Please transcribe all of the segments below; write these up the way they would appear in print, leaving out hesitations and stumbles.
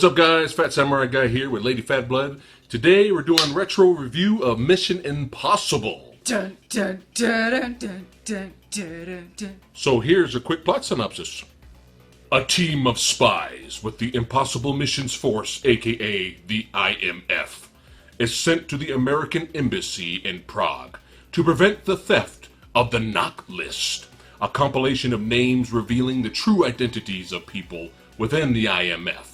What's up, guys? Fat Samurai Guy here with Lady Fat Blood. Today we're doing retro review of Mission Impossible. Dun, dun, dun, dun, dun, dun, dun, dun. So here's a quick plot synopsis. A team of spies with the Impossible Missions Force, aka the IMF, is sent to the American Embassy in Prague to prevent the theft of the knock list, a compilation of names revealing the true identities of people within the IMF.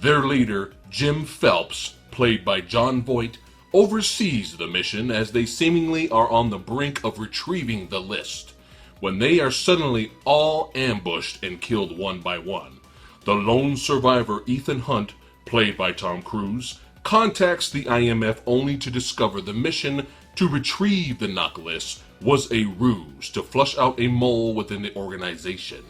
Their leader, Jim Phelps, played by Jon Voight, oversees the mission as they seemingly are on the brink of retrieving the list, when they are suddenly all ambushed and killed one by one. The lone survivor, Ethan Hunt, played by Tom Cruise, contacts the IMF only to discover the mission to retrieve the knock list was a ruse to flush out a mole within the organization.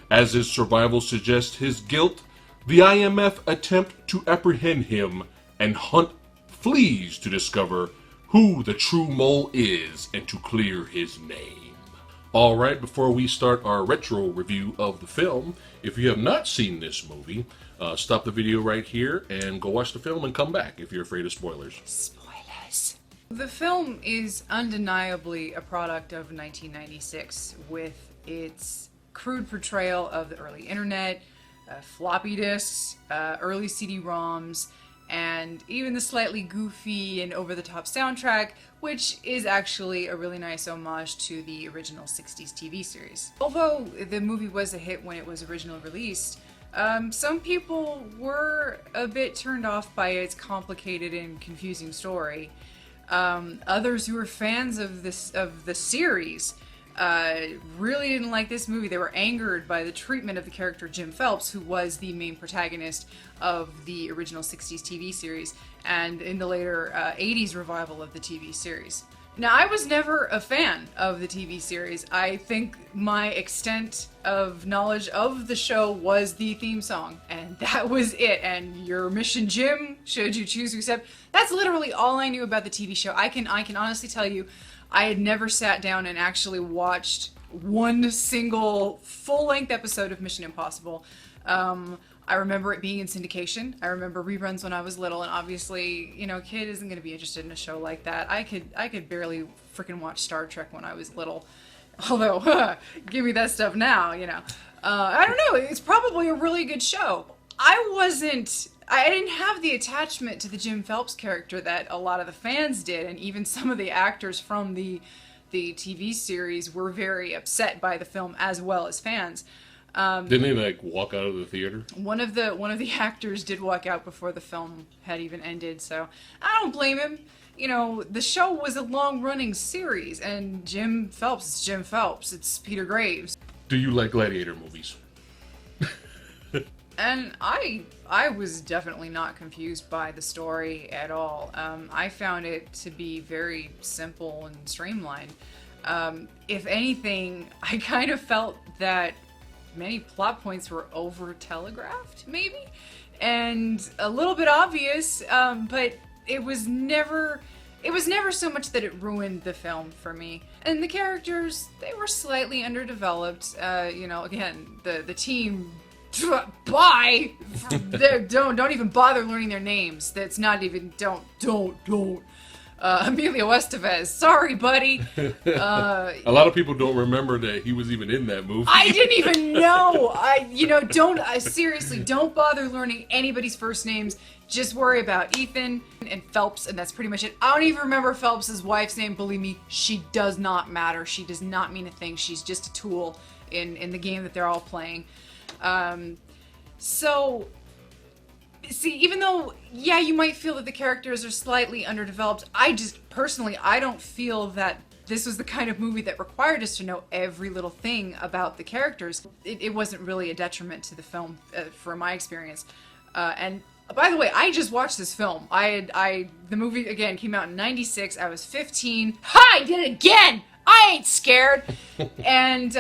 As his survival suggests his guilt, the IMF attempt to apprehend him, and Hunt flees to discover who the true mole is and to clear his name. Alright, before we start our retro review of the film, if you have not seen this movie, stop the video right here and go watch the film and come back if you're afraid of spoilers. Spoilers. The film is undeniably a product of 1996 with its crude portrayal of the early internet, floppy disks, early CD-ROMs, and even the slightly goofy and over-the-top soundtrack, which is actually a really nice homage to the original 60s TV series. Although the movie was a hit when it was originally released, some people were a bit turned off by its complicated and confusing story. Others who were fans of the series really didn't like this movie. They were angered by the treatment of the character Jim Phelps, who was the main protagonist of the original 60s TV series and in the later 80s revival of the TV series. Now, I was never a fan of the TV series. I think my extent of knowledge of the show was the theme song, and that was it. And your mission, Jim, should you choose to accept. That's literally all I knew about the TV show. I can honestly tell you, I had never sat down and actually watched one single full-length episode of Mission Impossible. I remember it being in syndication. I remember reruns when I was little, and obviously, you know, a kid isn't going to be interested in a show like that. I could barely freaking watch Star Trek when I was little. Although, give me that stuff now, you know. I don't know, it's probably a really good show. I didn't have the attachment to the Jim Phelps character that a lot of the fans did, and even some of the actors from the TV series were very upset by the film as well as fans. Didn't he like walk out of the theater? One of the actors did walk out before the film had even ended, so I don't blame him. You know, the show was a long-running series, and Jim Phelps is Jim Phelps. It's Peter Graves. Do you like gladiator movies? And I was definitely not confused by the story at all. I found it to be very simple and streamlined. If anything, I kind of felt that many plot points were over-telegraphed, maybe? And a little bit obvious, but it was never so much that it ruined the film for me. And the characters, they were slightly underdeveloped. You know, again, the team... Bye! Don't even bother learning their names. That's not even... Don't. Emilio Estevez. Sorry, buddy. A lot of people don't remember that he was even in that movie. I didn't even know. Seriously, don't bother learning anybody's first names. Just worry about Ethan and Phelps, and that's pretty much it. I don't even remember Phelps' wife's name. Believe me, she does not matter. She does not mean a thing. She's just a tool in the game that they're all playing. So, see, even though, yeah, you might feel that the characters are slightly underdeveloped, I don't feel that this was the kind of movie that required us to know every little thing about the characters. It wasn't really a detriment to the film, from my experience. And by the way, I just watched this film. The movie, again, came out in 96. I was 15. Ha! I did it again! I ain't scared! And,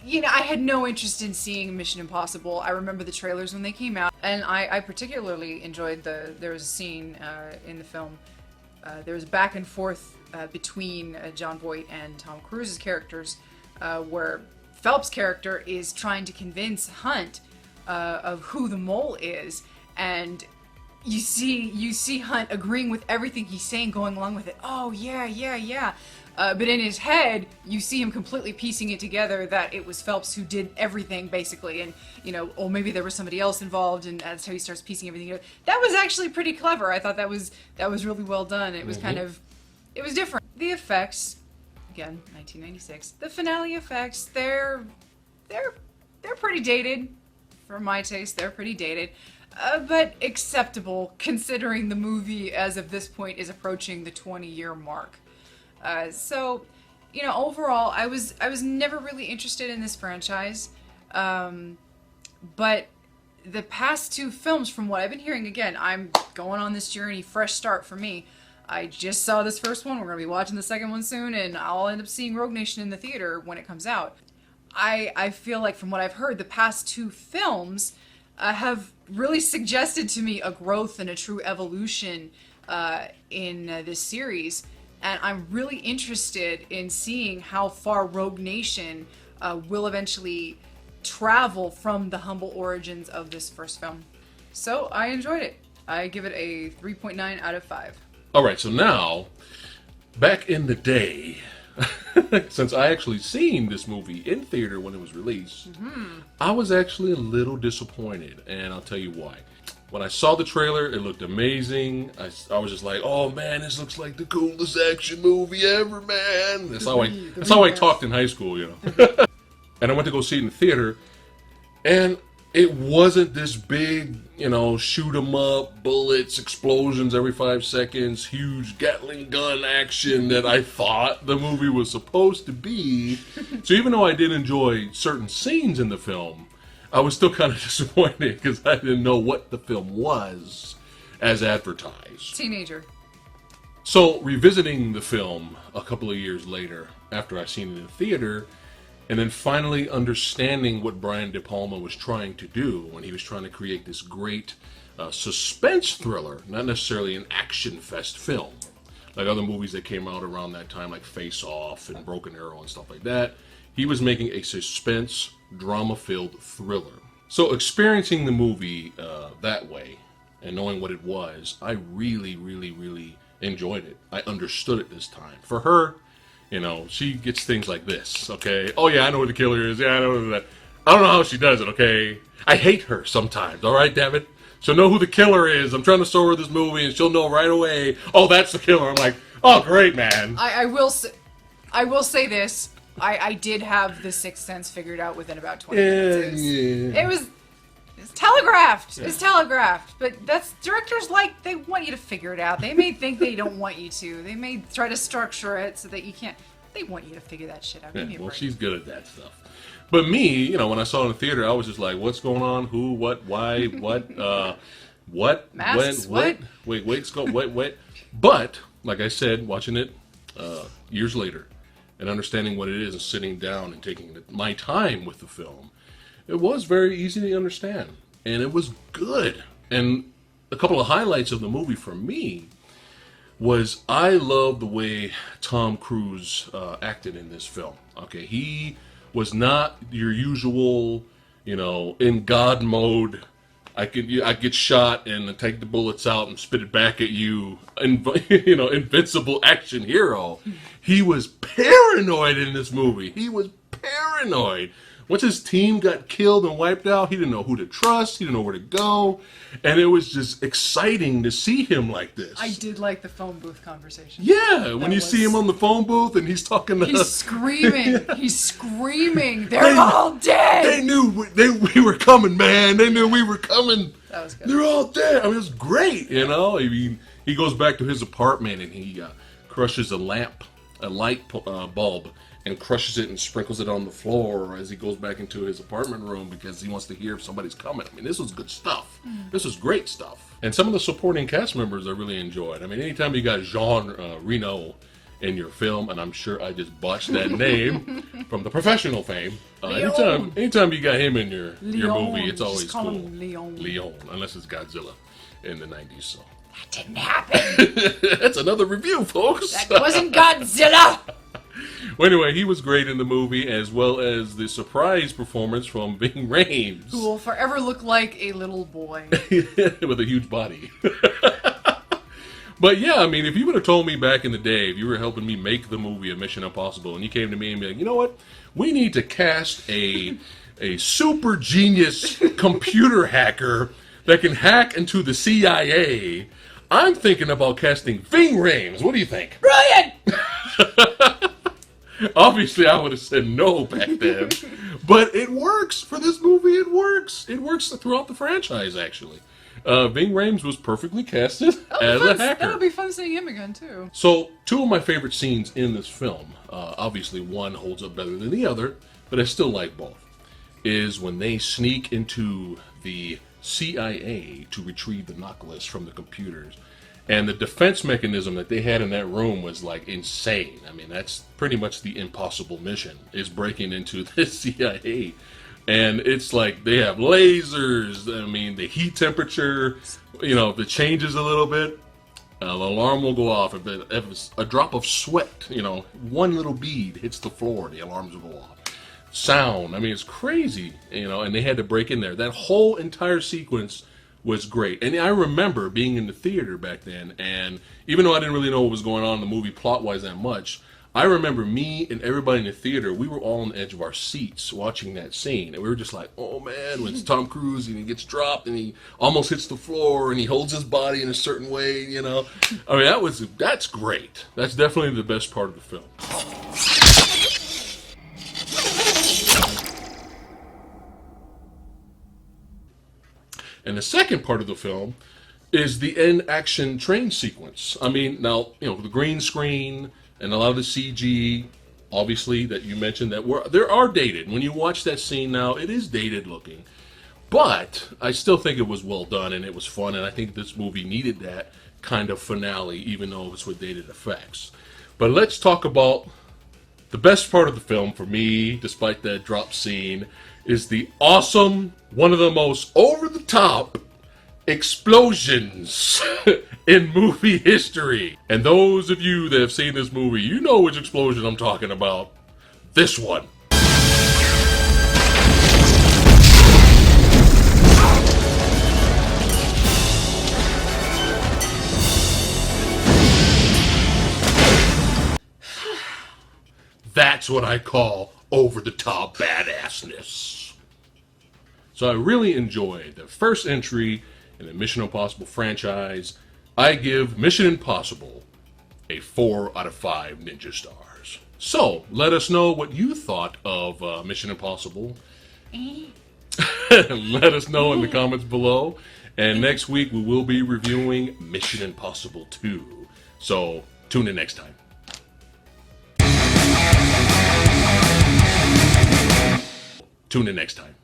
you know, I had no interest in seeing Mission Impossible. I remember the trailers when they came out, and I particularly enjoyed there was a scene in the film. There was back and forth between Jon Voight and Tom Cruise's characters, where Phelps' character is trying to convince Hunt of who the mole is, and you see Hunt agreeing with everything he's saying, going along with it. Oh yeah, yeah, yeah. But in his head, you see him completely piecing it together that it was Phelps who did everything, basically. And, or maybe there was somebody else involved, and that's how he starts piecing everything together. That was actually pretty clever. I thought that was really well done. It was it was different. The effects, again, 1996. The finale effects, they're pretty dated. For my taste, they're pretty dated. But acceptable, considering the movie, as of this point, is approaching the 20-year mark. So, overall, I was never really interested in this franchise. But the past two films, from what I've been hearing, again, I'm going on this journey, fresh start for me. I just saw this first one. We're going to be watching the second one soon, and I'll end up seeing Rogue Nation in the theater when it comes out. I feel like, from what I've heard, the past two films have really suggested to me a growth and a true evolution in this series. And I'm really interested in seeing how far Rogue Nation will eventually travel from the humble origins of this first film. So I enjoyed it. I give it a 3.9 out of 5. All right, so now, back in the day, since I actually seen this movie in theater when it was released, I was actually a little disappointed, and I'll tell you why. When I saw the trailer, it looked amazing. I was just like, oh man, this looks like the coolest action movie ever, man. That's how I talked in high school, And I went to go see it in the theater, and it wasn't this big, shoot 'em up, bullets, explosions every 5 seconds, huge Gatling gun action that I thought the movie was supposed to be. So even though I did enjoy certain scenes in the film, I was still kind of disappointed because I didn't know what the film was as advertised. Teenager. So revisiting the film a couple of years later, after I seen it in the theater, and then finally understanding what Brian De Palma was trying to do when he was trying to create this great suspense thriller, not necessarily an action fest film, like other movies that came out around that time, like Face Off and Broken Arrow and stuff like that. He was making a suspense, drama-filled thriller. So experiencing the movie that way and knowing what it was, I really, really, really enjoyed it. I understood it this time. For her, she gets things like this, okay? Oh yeah, I know who the killer is. Yeah, I know that. I don't know how she does it, okay? I hate her sometimes, all right, damn it? She'll know who the killer is. I'm trying to show her this movie, and she'll know right away, oh, that's the killer. I'm like, oh, great, man. I will say this. I did have the Sixth Sense figured out within about 20 minutes. It's telegraphed. Yeah. It's telegraphed. But that's directors they want you to figure it out. They may think they don't want you to. They may try to structure it so that you can't. They want you to figure that shit out. Yeah, well, she's good at that stuff. But me, when I saw it in the theater, I was just like, what's going on? Who? What? Why? What? What? Masks, when? What? Wait. But, like I said, watching it years later, and understanding what it is and sitting down and taking my time with the film, it was very easy to understand. And it was good. And a couple of highlights of the movie for me was I love the way Tom Cruise acted in this film. Okay, he was not your usual, in God mode. I get shot and take the bullets out and spit it back at you. Invincible action hero. He was paranoid in this movie. He was paranoid. Once his team got killed and wiped out, he didn't know who to trust. He didn't know where to go. And it was just exciting to see him like this. I did like the phone booth conversation. Yeah, when you see him on the phone booth and he's talking to He's screaming. He's screaming. They're all dead. They knew we were coming, man. They knew we were coming. That was good. They're all dead. I mean, it was great, I mean, he goes back to his apartment and he crushes a light bulb, and crushes it and sprinkles it on the floor as he goes back into his apartment room because he wants to hear if somebody's coming. I mean, this was good stuff. This was great stuff. And some of the supporting cast members I really enjoyed. I mean, anytime you got Jean Reno in your film, and I'm sure I just botched that name from The Professional fame. Anytime you got him in your movie, it's always just call cool. him Leon. Leon, unless it's Godzilla in the 90s. So That didn't happen. that's another review, folks. That wasn't Godzilla. Well, anyway, he was great in the movie, as well as the surprise performance from Ving Rhames. Who will forever look like a little boy. With a huge body. But yeah, I mean, if you would have told me back in the day, if you were helping me make the movie of Mission Impossible, and you came to me and be like, you know what, we need to cast a super genius computer hacker that can hack into the CIA, I'm thinking about casting Ving Rhames. What do you think? Brilliant! Obviously, I would have said no back then. But it works for this movie. It works. It works throughout the franchise, actually. Ving Rhames was perfectly casted as a hacker. That'll be fun seeing him again, too. So, two of my favorite scenes in this film, obviously one holds up better than the other, but I still like both, is when they sneak into the CIA to retrieve the knock list from the computers. And the defense mechanism that they had in that room was like insane. I mean, that's pretty much the impossible mission, is breaking into the CIA. And it's like they have lasers. I mean, the heat temperature, you know, if it changes a little bit, the alarm will go off. If it's a drop of sweat, you know, one little bead hits the floor, the alarms will go off. Sound, I mean, it's crazy, you know, and they had to break in there. That whole entire sequence was great. And I remember being in the theater back then, and even though I didn't really know what was going on in the movie plot-wise that much, I remember me and everybody in the theater, we were all on the edge of our seats watching that scene. And we were just like, oh man, when it's Tom Cruise and he gets dropped and he almost hits the floor and he holds his body in a certain way, you know. I mean, that's great. That's definitely the best part of the film. And the second part of the film is the end action train sequence. I mean, now, you know, the green screen and a lot of the CG, obviously, that you mentioned, there are dated. When you watch that scene now, it is dated looking. But I still think it was well done and it was fun, and I think this movie needed that kind of finale, even though it was with dated effects. But let's talk about the best part of the film for me, despite that drop scene, is the awesome, one of the most over-the-top explosions in movie history. And those of you that have seen this movie, you know which explosion I'm talking about. This one. That's what I call over-the-top badassness. So I really enjoyed the first entry in the Mission Impossible franchise. I give Mission Impossible a 4 out of 5 ninja stars. So let us know what you thought of Mission Impossible. Let us know in the comments below. And next week we will be reviewing Mission Impossible 2. So tune in next time. Tune in next time.